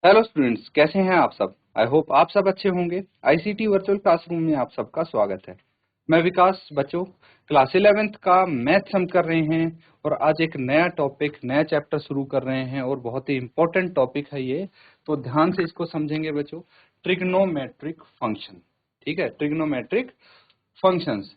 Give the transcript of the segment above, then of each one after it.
Hello students, कैसे हैं आप सब। आई होप आप सब अच्छे होंगे। आईसीटी वर्चुअल क्लासरूम में आप सबका स्वागत है। मैं विकास। बच्चों, क्लास 11th का मैथ्स हम कर रहे हैं और आज एक नया टॉपिक, नया चैप्टर शुरू कर रहे हैं और बहुत ही इंपॉर्टेंट टॉपिक है ये, तो ध्यान से इसको समझेंगे बच्चों। Trigonometric function. ठीक है, ट्रिग्नोमेट्रिक फंक्शंस।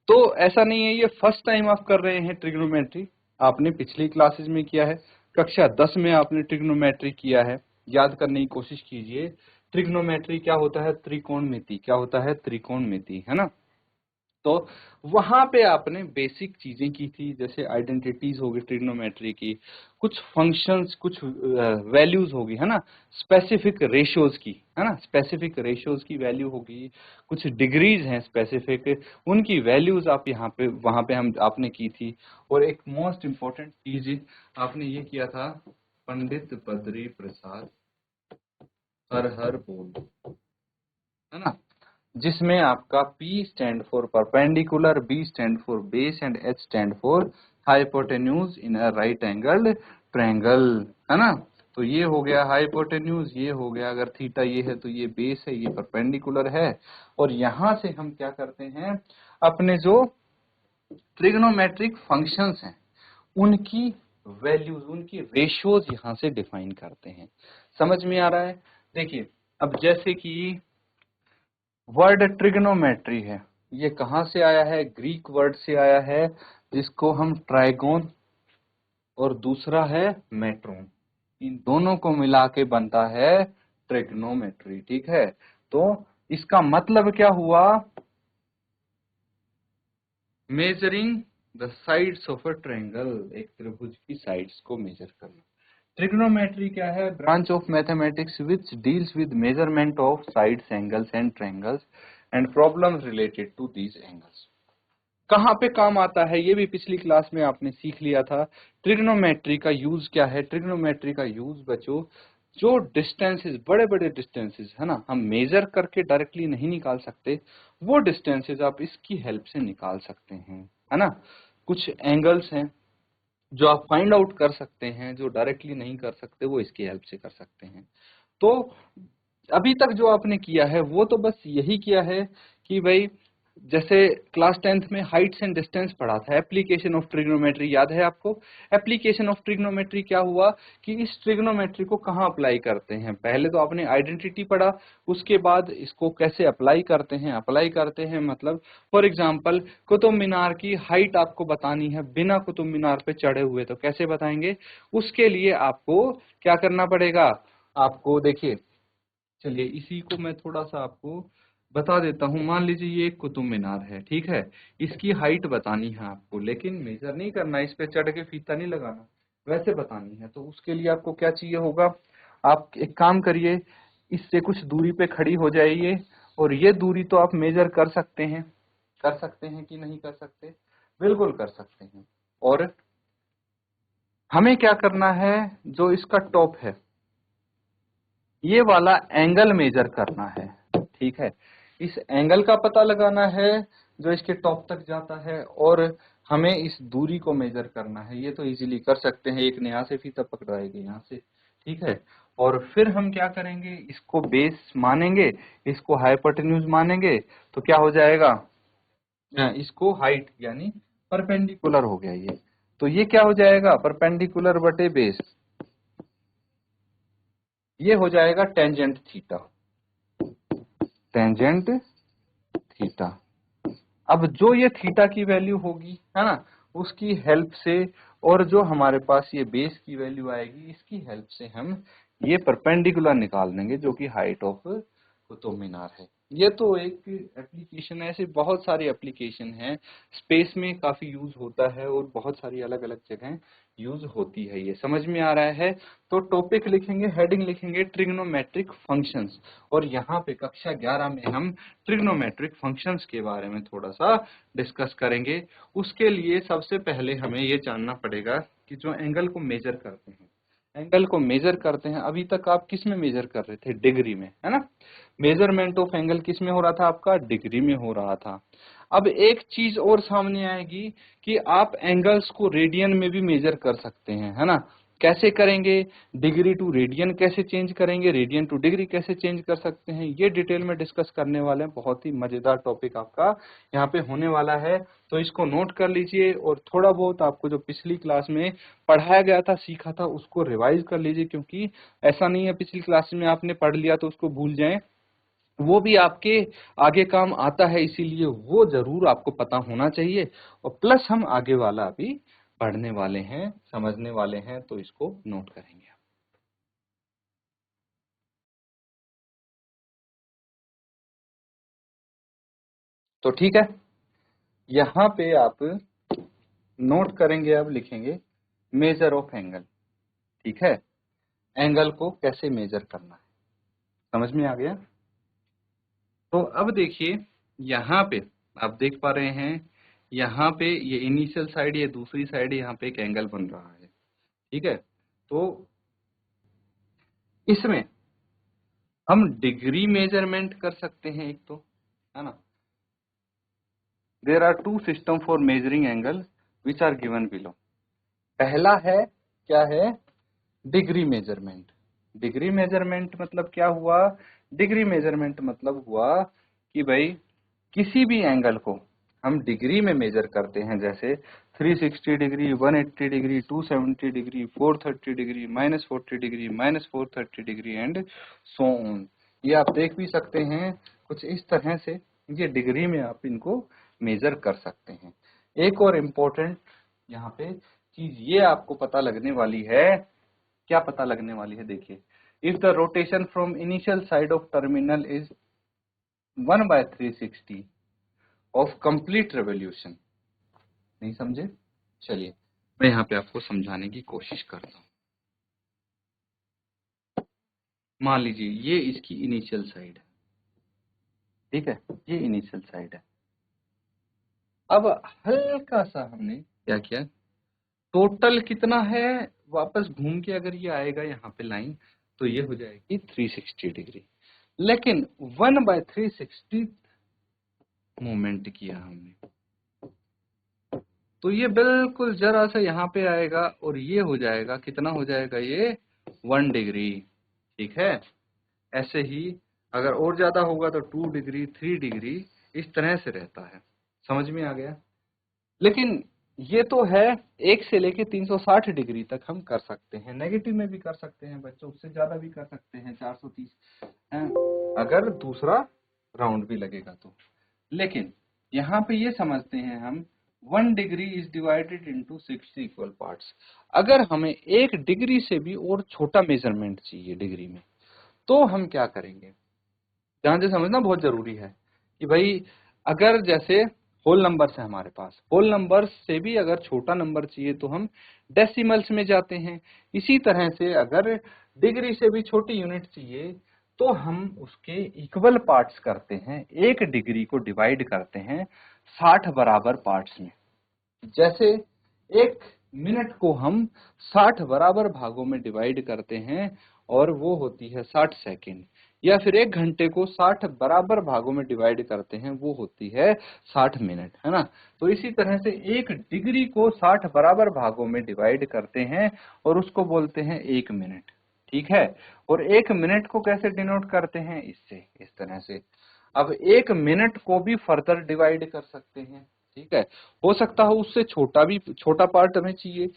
तो ऐसा नहीं है ये फर्स्ट टाइम आप कर रहे हैं ट्रिग्नोमेट्री। आपने पिछली क्लासेस में किया है, कक्षा 10 में आपने ट्रिग्नोमेट्री किया है। याद करने की कोशिश कीजिए। ट्रिग्नोमेट्री क्या होता है? त्रिकोणमिति। क्या होता है? त्रिकोणमिति, है ना। तो वहां पे आपने बेसिक चीजें की थी, जैसे आइडेंटिटीज होगी ट्रिग्नोमेट्री की, कुछ फंक्शंस, कुछ वैल्यूज होगी, है ना। स्पेसिफिक रेशियोज की, है ना, स्पेसिफिक रेशियोज की वैल्यू होगी। कुछ डिग्रीज हैं स्पेसिफिक, उनकी वैल्यूज आप यहाँ पे, वहां पे हम आपने की थी। और एक मोस्ट इम्पोर्टेंट चीज आपने ये किया था, पंडित बद्री प्रसाद हर हर बोल, है ना, जिसमें आपका P stand for perpendicular, B stand for base and H stand for hypotenuse in a right angled triangle, है ना। तो ये हो गया हाइपोटेन्यूज, ये हो गया, अगर थीटा ये है तो ये बेस है, ये परपेंडिकुलर है। और यहां से हम क्या करते हैं, अपने जो ट्रिग्नोमेट्रिक फंक्शंस हैं उनकी वैल्यूज, उनकी रेशियोज यहां से डिफाइन करते हैं। समझ में आ रहा है? देखिए, अब जैसे कि वर्ड ट्रिग्नोमेट्री है, ये कहाँ से आया है? ग्रीक वर्ड से आया है, जिसको हम ट्राइगोन और दूसरा है मेट्रोन, इन दोनों को मिला के बनता है ट्रिग्नोमेट्री। ठीक है, तो इसका मतलब क्या हुआ? Measuring the sides of a triangle, एक त्रिभुज की साइड्स को मेजर करना। ट्रिग्नोमेट्री क्या है? Branch of mathematics which deals with measurement of sides, angles and triangles and problems related to these angles. कहाँ पे काम आता है ये भी पिछली क्लास में आपने सीख लिया था। ट्रिग्नोमेट्री का यूज क्या है? ट्रिग्नोमेट्री का यूज बच्चों, जो डिस्टेंसेस, बड़े बड़े डिस्टेंसेस, है ना, हम मेजर करके डायरेक्टली नहीं निकाल सकते, वो डिस्टेंसेस आप इसकी हेल्प से निकाल सकते हैं, है ना। कुछ एंगल्स हैं जो आप फाइंड आउट कर सकते हैं, जो डायरेक्टली नहीं कर सकते, वो इसकी हेल्प से कर सकते हैं। तो अभी तक जो आपने किया है वो तो बस यही किया है कि भाई, जैसे क्लास 10th में हाइट्स एंड डिस्टेंस पढ़ा था, एप्लीकेशन ऑफ ट्रिग्नोमेट्री याद है आपको। एप्लीकेशन ऑफ ट्रिग्नोमेट्री क्या हुआ कि इस ट्रिग्नोमेट्री को कहाँ अप्लाई करते हैं? पहले तो आपने आइडेंटिटी पढ़ा, उसके बाद इसको कैसे अप्लाई करते हैं। अप्लाई करते हैं मतलब, फॉर एग्जाम्पल, कुतुब मीनार की हाइट आपको बतानी है बिना कुतुब मीनार पे चढ़े हुए, तो कैसे बताएंगे? उसके लिए आपको क्या करना पड़ेगा? आपको देखिए, चलिए इसी को मैं थोड़ा सा आपको बता देता हूँ। मान लीजिए ये एक कुतुब मीनार है, ठीक है, इसकी हाइट बतानी है आपको, लेकिन मेजर नहीं करना, इस पे चढ़ के फीता नहीं लगाना, वैसे बतानी है। तो उसके लिए आपको क्या चाहिए होगा? आप एक काम करिए, इससे कुछ दूरी पे खड़ी हो जाइए, और ये दूरी तो आप मेजर कर सकते हैं। कर सकते हैं कि नहीं कर सकते? बिल्कुल कर सकते हैं। और हमें क्या करना है, जो इसका टॉप है, ये वाला एंगल मेजर करना है। ठीक है, इस एंगल का पता लगाना है जो इसके टॉप तक जाता है, और हमें इस दूरी को मेजर करना है। ये तो इजीली कर सकते हैं, एक ने यहाँ से फीता पकड़ाएंगे यहाँ से, ठीक है। और फिर हम क्या करेंगे, इसको बेस मानेंगे, इसको हाइपोटेन्यूज मानेंगे, तो क्या हो जाएगा? इसको हाइट यानी परपेंडिकुलर हो गया ये। तो ये क्या हो जाएगा? परपेंडिकुलर बटे बेस, ये हो जाएगा टेंजेंट थीटा। Tangent theta. अब जो ये थीटा की वैल्यू होगी, है ना, उसकी हेल्प से, और जो हमारे पास ये बेस की वैल्यू आएगी, इसकी हेल्प से हम ये परपेंडिकुलर निकाल देंगे, जो कि हाइट ऑफ कुतुब मीनार है। ये तो एक एप्लीकेशन है, ऐसे बहुत सारी एप्लीकेशन है, स्पेस में काफी यूज होता है और बहुत सारी अलग अलग जगह यूज होती है। ये समझ में आ रहा है? तो टॉपिक लिखेंगे, हेडिंग लिखेंगे ट्रिग्नोमेट्रिक फंक्शंस, और यहाँ पे कक्षा 11 में हम ट्रिग्नोमेट्रिक फंक्शंस के बारे में थोड़ा सा डिस्कस करेंगे। उसके लिए सबसे पहले हमें ये जानना पड़ेगा कि जो एंगल को मेजर करते हैं, एंगल को मेजर करते हैं, अभी तक आप किस में मेजर कर रहे थे? डिग्री में, है ना। मेजरमेंट ऑफ एंगल किस में हो रहा था आपका? डिग्री में हो रहा था। अब एक चीज और सामने आएगी कि आप एंगल्स को रेडियन में भी मेजर कर सकते हैं, है ना। कैसे करेंगे, डिग्री टू रेडियन कैसे चेंज करेंगे, रेडियन टू डिग्री कैसे चेंज कर सकते हैं, ये डिटेल में डिस्कस करने वाले हैं। बहुत ही मजेदार टॉपिक आपका यहाँ पे होने वाला है, तो इसको नोट कर लीजिए और थोड़ा बहुत आपको जो पिछली क्लास में पढ़ाया गया था, सीखा था, उसको रिवाइज कर लीजिए, क्योंकि ऐसा नहीं है पिछली क्लास में आपने पढ़ लिया तो उसको भूल जाएं, वो भी आपके आगे काम आता है, इसीलिए वो जरूर आपको पता होना चाहिए। और प्लस हम आगे वाला भी पढ़ने वाले हैं, समझने वाले हैं, तो इसको नोट करेंगे। तो ठीक है, यहाँ पे आप नोट करेंगे, अब लिखेंगे मेजर ऑफ एंगल। ठीक है, एंगल को कैसे मेजर करना है, समझ में आ गया। तो अब देखिए, यहाँ पे आप देख पा रहे हैं, यहाँ पे ये इनिशियल साइड, ये दूसरी साइड, यहाँ पे एक एंगल बन रहा है। ठीक है, तो इसमें हम डिग्री मेजरमेंट कर सकते हैं एक, तो है ना। There are two system for measuring angle which are given below. पहला है, क्या है, डिग्री मेजरमेंट। डिग्री मेजरमेंट मतलब क्या हुआ, डिग्री मेजरमेंट मतलब हुआ कि भाई किसी भी एंगल को हम डिग्री में मेजर करते हैं, जैसे 360 degree, 180 degree, 270 degree, 430 degree, -40 degree, -430 degree and so on. ये आप देख भी सकते हैं कुछ इस तरह से, ये डिग्री में आप इनको मेजर कर सकते हैं। एक और इम्पोर्टेंट यहाँ पे चीज ये आपको पता लगने वाली है, क्या पता लगने वाली है, देखिए, if the rotation from initial side of terminal is 1/360 of complete revolution. नहीं समझे, चलिए मैं यहाँ पे आपको समझाने की कोशिश करता हूँ। मान लीजिए ये इसकी इनिशियल साइड है, ठीक है, ये इनिशियल साइड है। अब हल्का सा हमने क्या किया, टोटल कितना है, वापस घूम के अगर ये आएगा यहाँ पे लाइन, तो ये हो जाएगी 360 डिग्री। लेकिन 1/360 मूवमेंट किया हमने, तो ये बिल्कुल जरा सा यहाँ पे आएगा और ये हो जाएगा, कितना हो जाएगा ये, 1 डिग्री। ठीक है, ऐसे ही अगर और ज्यादा होगा तो 2 डिग्री, 3 डिग्री, इस तरह से रहता है। समझ में आ गया। लेकिन ये तो है, 1 से लेके 360 डिग्री तक हम कर सकते हैं, नेगेटिव में भी कर सकते हैं बच्चों, उससे ज्यादा भी कर सकते हैं, 430 है, अगर दूसरा राउंड भी लगेगा तो। लेकिन यहाँ पे ये समझते हैं हम, 1 degree is divided into 60 equal parts. अगर हमें 1 डिग्री से भी और छोटा मेजरमेंट चाहिए डिग्री में, तो हम क्या करेंगे, ध्यान से समझना बहुत जरूरी है कि भाई अगर जैसे होल नंबर्स है हमारे पास, होल नंबर्स से भी अगर छोटा नंबर चाहिए तो हम डेसिमल्स में जाते हैं। इसी तरह से अगर डिग्री से भी छोटी यूनिट चाहिए तो हम उसके इक्वल पार्ट्स करते हैं, 1 डिग्री को डिवाइड करते हैं 60 बराबर पार्ट्स में। जैसे 1 मिनट को हम 60 बराबर भागों में डिवाइड करते हैं और वो होती है 60 सेकंड, या फिर 1 घंटे को 60 बराबर भागों में डिवाइड करते हैं, वो होती है 60 मिनट, है ना। तो इसी तरह से 1 डिग्री को 60 बराबर भागों में डिवाइड करते हैं और उसको बोलते हैं 1 मिनट। ठीक है, और 1 मिनट को कैसे डिनोट करते हैं, इससे, इस तरह से। अब 1 मिनट को भी फर्दर डिवाइड कर सकते हैं। ठीक है, हो सकता है उससे छोटा भी, छोटा पार्ट हमें चाहिए,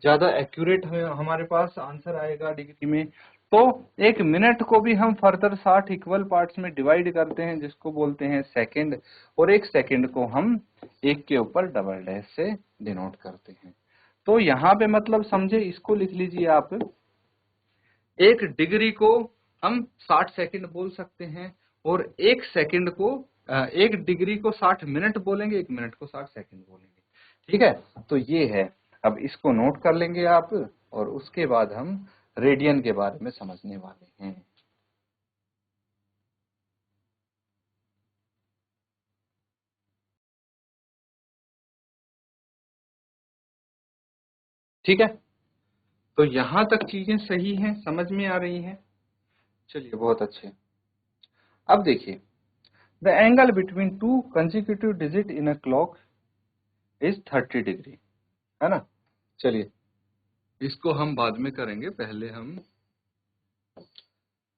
ज्यादा एक्यूरेट हमारे पास आंसर आएगा डिग्री में, तो 1 मिनट को भी हम फर्दर 60 इक्वल पार्ट्स में डिवाइड करते हैं, जिसको बोलते हैं सेकंड, और 1 सेकंड को हम 1 के ऊपर डबल डैश से डिनोट करते हैं। तो यहाँ पे मतलब समझे, इसको लिख लीजिए आप, 1 डिग्री को हम 60 सेकंड बोल सकते हैं, और 1 सेकंड को 1 डिग्री को 60 मिनट बोलेंगे, 1 मिनट को 60 सेकंड बोलेंगे। ठीक है, तो ये है। अब इसको नोट कर लेंगे आप, और उसके बाद हम रेडियन के बारे में समझने वाले हैं। ठीक है, तो यहां तक चीजें सही हैं, समझ में आ रही हैं, चलिए बहुत अच्छे। अब देखिए, the angle between 2 consecutive digit in a clock is 30 degree, है ना। चलिए इसको हम बाद में करेंगे, पहले हम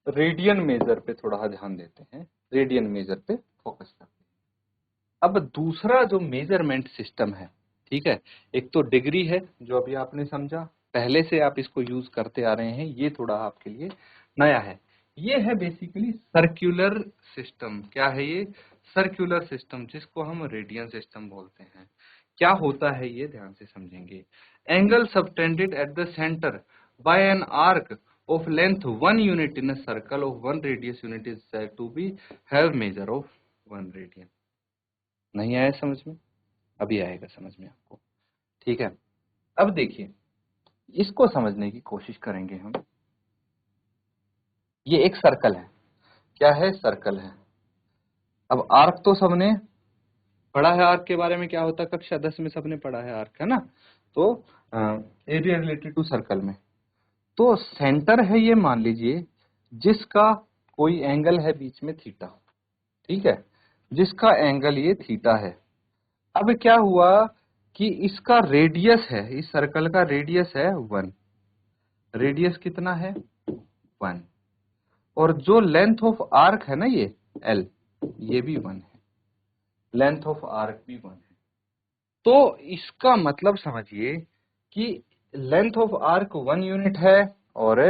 रेडियन मेजर पे थोड़ा ध्यान देते हैं, रेडियन मेजर पे फोकस करते हैं। अब दूसरा जो मेजरमेंट सिस्टम है, ठीक है, एक तो डिग्री है जो अभी आपने समझा, पहले से आप इसको यूज करते आ रहे हैं, ये थोड़ा आपके लिए नया है। ये है बेसिकली सर्कुलर सिस्टम। क्या है ये? सर्कुलर सिस्टम, जिसको हम रेडियन सिस्टम बोलते हैं। क्या होता है ये ध्यान से समझेंगे। Angle subtended at the centre by an arc of length 1 unit in a circle of 1 radius unit is said to be have measure of 1 radian। नहीं आया समझ में? अभी आएगा समझ में आपको, ठीक है। अब देखिए, इसको समझने की कोशिश करेंगे हम। ये एक सर्कल है। क्या है? सर्कल है। अब आर्क तो सबने पढ़ा है, आर्क के बारे में क्या होता है, कक्षा 10 में सबने पढ़ा है आर्क, है ना। तो एरिया रिलेटेड टू सर्कल में, तो सेंटर है ये, मान लीजिए, जिसका कोई एंगल है बीच में थीटा, ठीक है, जिसका एंगल ये थीटा है। अब क्या हुआ कि इसका रेडियस है, इस सर्कल का रेडियस है 1। रेडियस कितना है? 1। और जो लेंथ ऑफ आर्क है ना ये L, ये भी 1 है। लेंथ ऑफ आर्क भी 1 है। तो इसका मतलब समझिए कि लेंथ ऑफ आर्क 1 यूनिट है और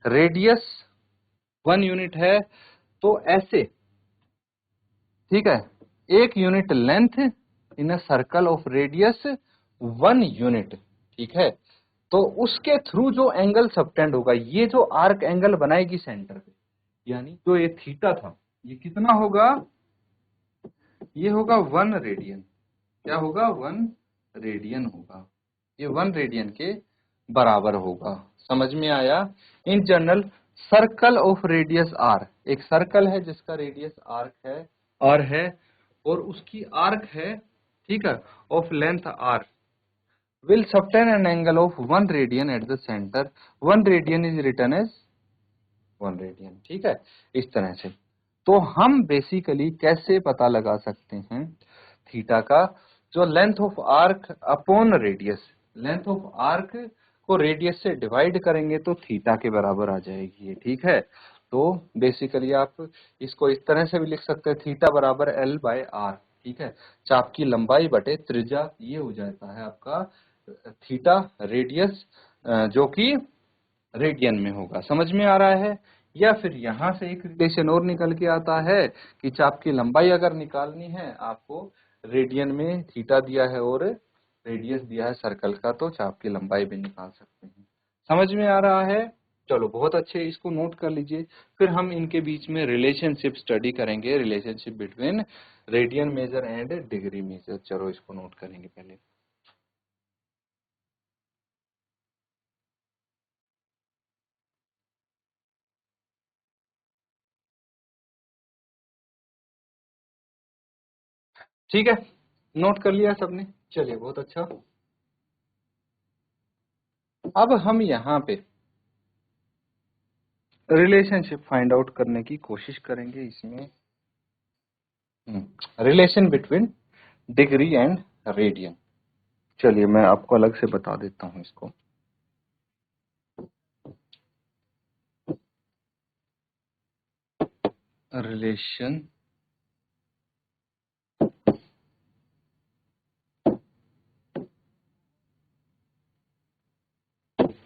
रेडियस 1 यूनिट है। तो ऐसे, ठीक है, 1 unit length in a circle of radius 1 unit, ठीक है। तो उसके थ्रू जो एंगल सबटेंड होगा, ये जो आर्क एंगल बनाएगी सेंटर पे, यानी जो ये थीटा था, ये कितना होगा? ये होगा 1 रेडियन। क्या होगा? 1 रेडियन होगा। ये 1 रेडियन के बराबर होगा। समझ में आया? In general circle of radius r, एक सर्कल है जिसका रेडियस आर्क है, आर है, और उसकी आर्क है, ठीक है, of length r will subtend an angle of 1 radian at the center। 1 radian is written as 1 radian, ठीक है, इस तरह से। तो हम बेसिकली कैसे पता लगा सकते हैं थीटा का? जो length of arc upon radius, length of arc को रेडियस से डिवाइड करेंगे तो थीटा के बराबर आ जाएगी ये, ठीक है। तो बेसिकली आप इसको इस तरह से भी लिख सकते हैं, थीटा बराबर L/R, ठीक है, चाप की लंबाई बटे त्रिज्या, ये हो जाता है आपका थीटा रेडियस, जो कि रेडियन में होगा। समझ में आ रहा है? या फिर यहां से एक रिलेशन और निकल के आता है कि चाप की लंबाई अगर निकालनी है आपको, रेडियन में थीटा दिया है और रेडियस दिया है सर्कल का, तो चाप की लंबाई भी निकाल सकते हैं। समझ में आ रहा है? चलो बहुत अच्छे, इसको नोट कर लीजिए। फिर हम इनके बीच में रिलेशनशिप स्टडी करेंगे, relationship between radian measure and degree measure. चलो इसको नोट करेंगे पहले। ठीक है, नोट कर लिया सबने? चलिए बहुत अच्छा। अब हम यहाँ पे रिलेशनशिप फाइंड आउट करने की कोशिश करेंगे इसमें, relation between degree and radian. चलिए मैं आपको अलग से बता देता हूँ इसको। Relation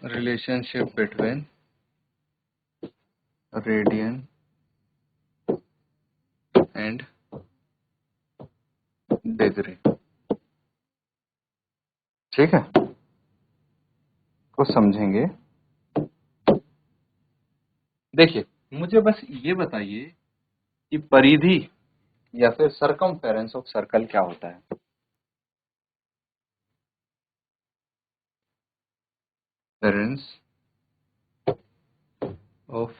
relationship between radian and degree, ठीक है, को समझेंगे। देखिए, मुझे बस ये बताइए कि परिधि या फिर सरकमफेरेंस ऑफ सर्कल क्या होता है? फेरेंस ऑफ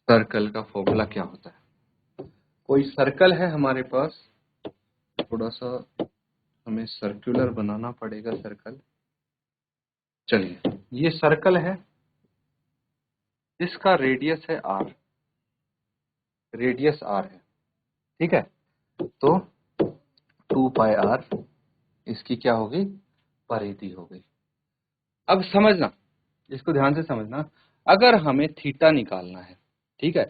सर्कल का फॉर्मूला क्या होता है? कोई सर्कल है हमारे पास, थोड़ा सा हमें सर्कुलर बनाना पड़ेगा सर्कल। चलिए, ये सर्कल है, इसका रेडियस है आर, रेडियस आर है, ठीक है। तो 2 पाई आर इसकी क्या होगी? परिधि हो गई। अब समझना, इसको ध्यान से समझना, अगर हमें थीटा निकालना है, ठीक है,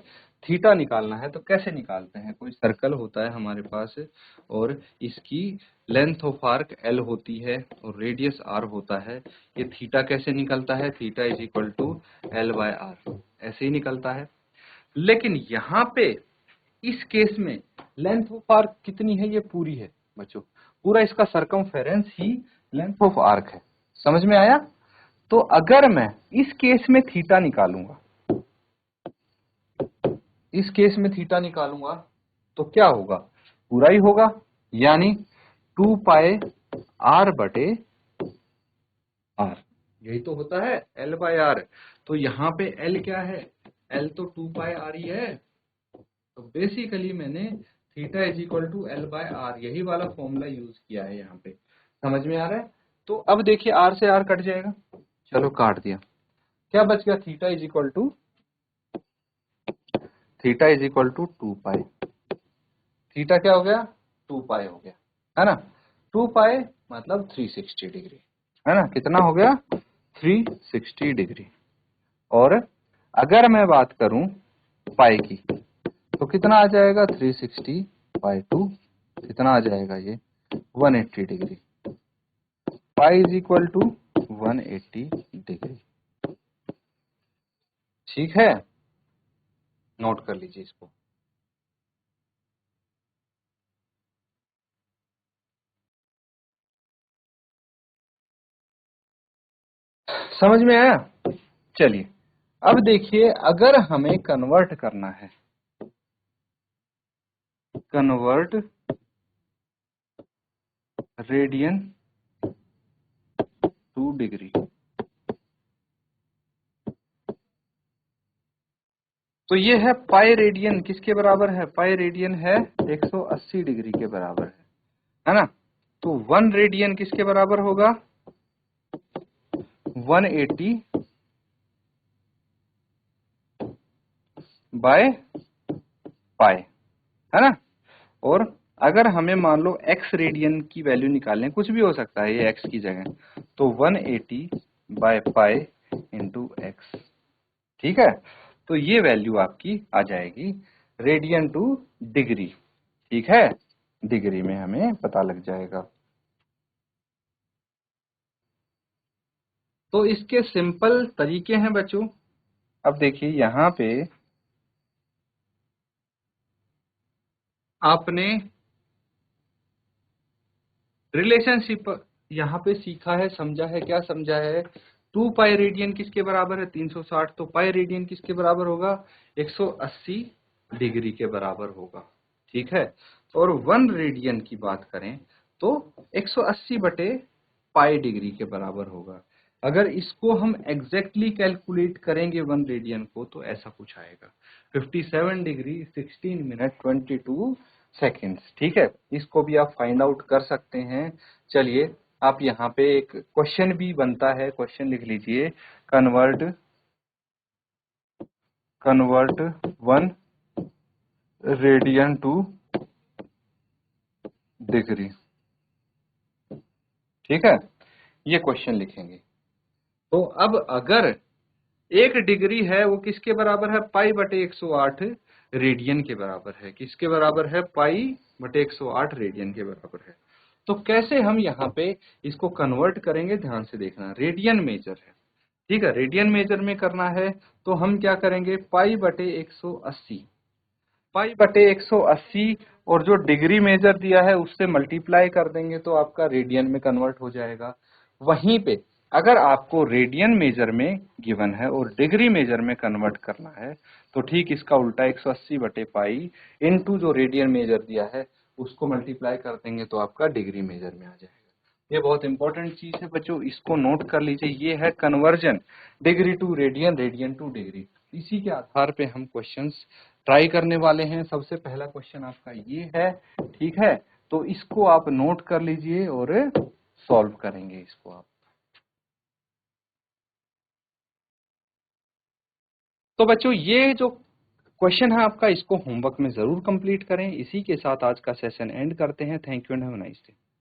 थीटा निकालना है तो कैसे निकालते हैं? कोई सर्कल होता है हमारे पास और इसकी लेंथ ऑफ आर्क L होती है और रेडियस R होता है। ये थीटा कैसे निकलता है? Theta is equal to L/R, ऐसे ही निकलता है। लेकिन यहाँ पे इस केस में लेंथ ऑफ आर्क कितनी है? ये पूरी है बच्चों, पूरा इसका circumference he length of arc है। समझ में आया? तो अगर मैं इस केस में थीटा निकालूंगा, इस केस में थीटा निकालूंगा तो क्या होगा? पूरा ही होगा, यानी 2 पाई R बटे R, यही तो होता है L/R। तो यहाँ पे L क्या है? L तो 2 पाई R ही है। तो बेसिकली मैंने theta is equal to L/R यही वाला फॉर्मूला यूज किया है यहाँ पे। समझ में आ रहा है? तो अब देखिए R से R कट जाएगा, चलो काट दिया, क्या बच गया? Theta is equal to 2 pi. Theta क्या हो गया? 2 पाई हो गया, है ना? 2 पाई मतलब 360 डिग्री, है ना? कितना हो गया? 360 डिग्री। और अगर मैं बात करूं पाई की तो कितना आ जाएगा? 360 बाई 2, कितना आ जाएगा ये? 180 degree. Pi is equal to 180 degree. ठीक है, नोट कर लीजिए इसको। समझ में आया? चलिए अब देखिए, अगर हमें कन्वर्ट करना है, कन्वर्ट रेडियन टू डिग्री, तो ये है पाई रेडियन, किसके बराबर है? पाई रेडियन है 180 डिग्री के बराबर है ना? तो 1 रेडियन किसके बराबर होगा? 180 बाय पाई, है ना? और अगर हमें मान लो x रेडियन की वैल्यू निकालने, कुछ भी हो सकता है ये x की जगह, तो 180 बाय पाई इंटू एक्स। ठीक है, तो ये वैल्यू आपकी आ जाएगी रेडियन टू डिग्री। ठीक है, डिग्री में हमें पता लग जाएगा। तो इसके सिंपल तरीके हैं बच्चों। अब देखिए यहाँ पे आपने रिलेशनशिप यहाँ पे सीखा है, समझा है। क्या समझा है? 2 पाई रेडियन किसके बराबर है? 360। तो पाई रेडियन किसके बराबर होगा? 180 डिग्री के बराबर होगा। ठीक है, और 1 रेडियन की बात करें तो 180 बटे पाई डिग्री के बराबर होगा। अगर इसको हम एग्जैक्टली कैलकुलेट करेंगे 1 रेडियन को तो ऐसा कुछ आएगा 57 डिग्री 16 मिनट 22 सेकेंड्स। ठीक है, इसको भी आप फाइंड आउट कर सकते हैं। चलिए, आप यहाँ पे एक क्वेश्चन भी बनता है, क्वेश्चन लिख लीजिए। Convert 1 radian to degree. ठीक है, ये क्वेश्चन लिखेंगे। तो अब अगर 1 डिग्री है वो किसके बराबर है? पाई बटे 108 रेडियन के बराबर है। किसके बराबर है? पाई बटे 108 रेडियन के बराबर है। तो कैसे हम यहाँ पे इसको कन्वर्ट करेंगे? ध्यान से देखना। रेडियन मेजर है, ठीक है, रेडियन मेजर में करना है तो हम क्या करेंगे? पाई बटे 180, पाई बटे 180 और जो डिग्री मेजर दिया है उससे मल्टीप्लाई कर देंगे तो आपका रेडियन में कन्वर्ट हो जाएगा। वहीं पे अगर आपको रेडियन मेजर में गिवन है और डिग्री मेजर में कन्वर्ट करना है तो ठीक इसका उल्टा 180 बटे पाई इनटू जो रेडियन मेजर दिया है उसको मल्टीप्लाई कर देंगे तो आपका डिग्री मेजर में आ जाएगा। ये बहुत इंपॉर्टेंट चीज है बच्चों, इसको नोट कर लीजिए। ये है conversion, degree to radian, radian to degree. इसी के आधार पे हम क्वेश्चंस ट्राई करने वाले हैं। सबसे पहला क्वेश्चन आपका ये है, ठीक है, तो इसको आप नोट कर लीजिए और सॉल्व करेंगे इसको आप। तो बच्चों ये जो क्वेश्चन है आपका, इसको होमवर्क में जरूर कंप्लीट करें। इसी के साथ आज का सेशन एंड करते हैं। Thank you and have a nice day.